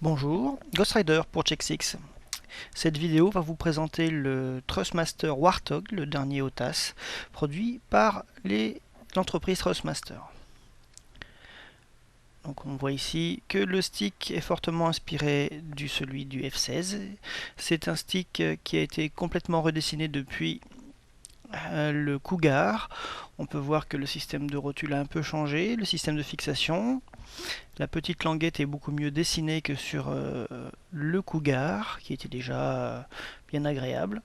Bonjour, Ghostrider pour Check6. Cette vidéo va vous présenter le Thrustmaster Warthog, le dernier OTAS, produit par l'entreprise Thrustmaster. Donc on voit ici que le stick est fortement inspiré de celui du F16. C'est un stick qui a été complètement redessiné depuis le Cougar. On peut voir que le système de rotule a un peu changé, le système de fixation. La petite languette est beaucoup mieux dessinée que sur le Cougar, qui était déjà bien agréable.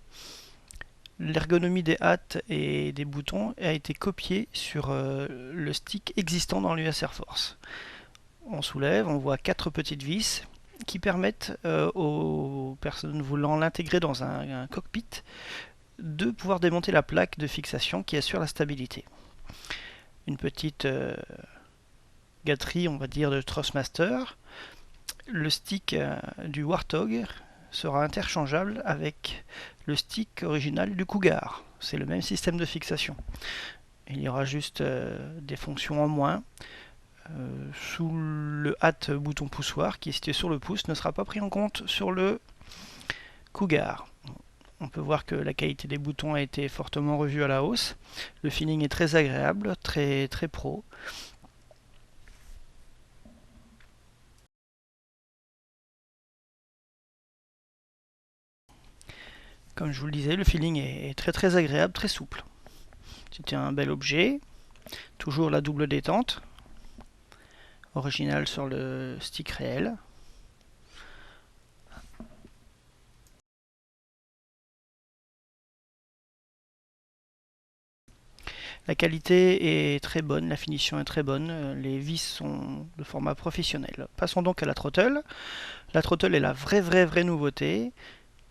L'ergonomie des hâtes et des boutons a été copiée sur le stick existant dans l'US Air Force. On soulève, on voit 4 petites vis qui permettent aux personnes voulant l'intégrer dans un cockpit de pouvoir démonter la plaque de fixation qui assure la stabilité. Une petite gâterie, on va dire, de Thrustmaster. Le stick du Warthog sera interchangeable avec le stick original du Cougar. C'est le même système de fixation. Il y aura juste des fonctions en moins. Sous le hâte bouton poussoir qui est situé sur le pouce ne sera pas pris en compte sur le Cougar. On peut voir que la qualité des boutons a été fortement revue à la hausse. Le feeling est très agréable, très pro. Comme je vous le disais, le feeling est très agréable, très souple. C'était un bel objet. Toujours la double détente. Original sur le stick réel. La qualité est très bonne, la finition est très bonne, les vis sont de format professionnel. Passons donc à la throttle. La throttle est la vraie nouveauté,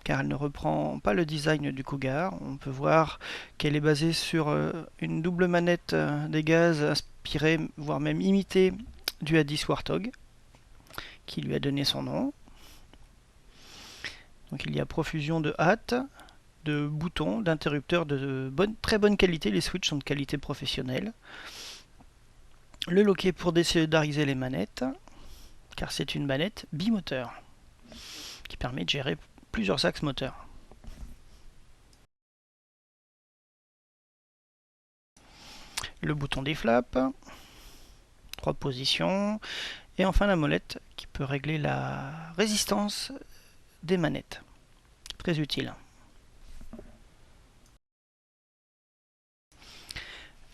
car elle ne reprend pas le design du Cougar. On peut voir qu'elle est basée sur une double manette des gaz inspirée, voire même imitée du A10 Warthog, qui lui a donné son nom. Donc il y a profusion de hâtes, de boutons, d'interrupteurs de très bonne qualité. Les switches sont de qualité professionnelle. Le loquet pour désolidariser les manettes, car c'est une manette bimoteur qui permet de gérer plusieurs axes moteurs. Le bouton des flaps, 3 positions, et enfin la molette qui peut régler la résistance des manettes. Très utile.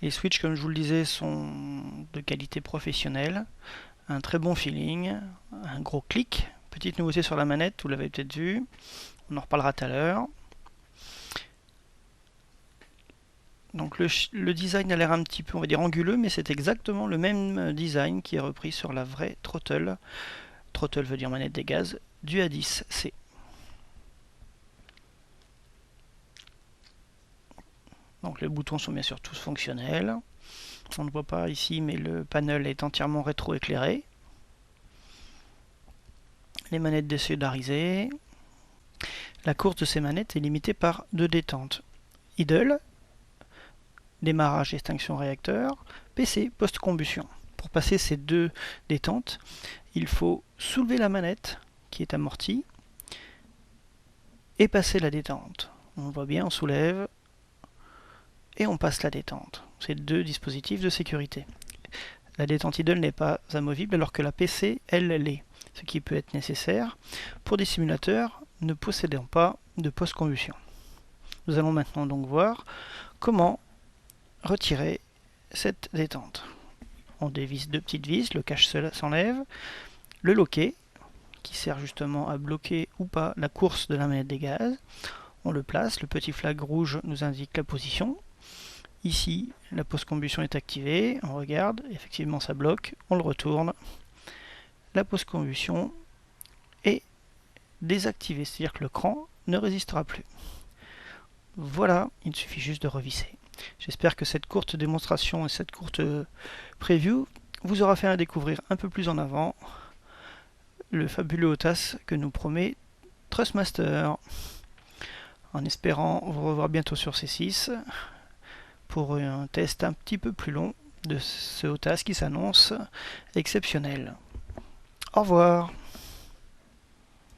Les switches, comme je vous le disais, sont de qualité professionnelle, un très bon feeling, un gros clic. Petite nouveauté sur la manette, vous l'avez peut-être vu, on en reparlera tout à l'heure. Donc le design a l'air un petit peu, on va dire, anguleux, mais c'est exactement le même design qui est repris sur la vraie throttle. Throttle veut dire manette des gaz, du A10C. Donc les boutons sont bien sûr tous fonctionnels. On ne voit pas ici, mais le panel est entièrement rétro-éclairé. Les manettes désolidarisées. La course de ces manettes est limitée par 2 détentes. Idle, démarrage, extinction réacteur, PC, post-combustion. Pour passer ces 2 détentes, il faut soulever la manette qui est amortie et passer la détente. On voit bien, on soulève et on passe la détente. C'est 2 dispositifs de sécurité. La détente idle n'est pas amovible alors que la PC, elle, l'est. Ce qui peut être nécessaire pour des simulateurs ne possédant pas de post-combustion. Nous allons maintenant donc voir comment retirer cette détente. On dévisse 2 petites vis, le cache s'enlève, le loquet qui sert justement à bloquer ou pas la course de la manette des gaz. On le place, le petit flag rouge nous indique la position. Ici, la post-combustion est activée, on regarde, effectivement ça bloque, on le retourne. La post-combustion est désactivée, c'est-à-dire que le cran ne résistera plus. Voilà, il suffit juste de revisser. J'espère que cette courte démonstration et cette courte preview vous aura fait découvrir un peu plus en avant le fabuleux OTAS que nous promet Thrustmaster. En espérant vous revoir bientôt sur C6 pour un test un petit peu plus long de ce OTAS qui s'annonce exceptionnel. Au revoir.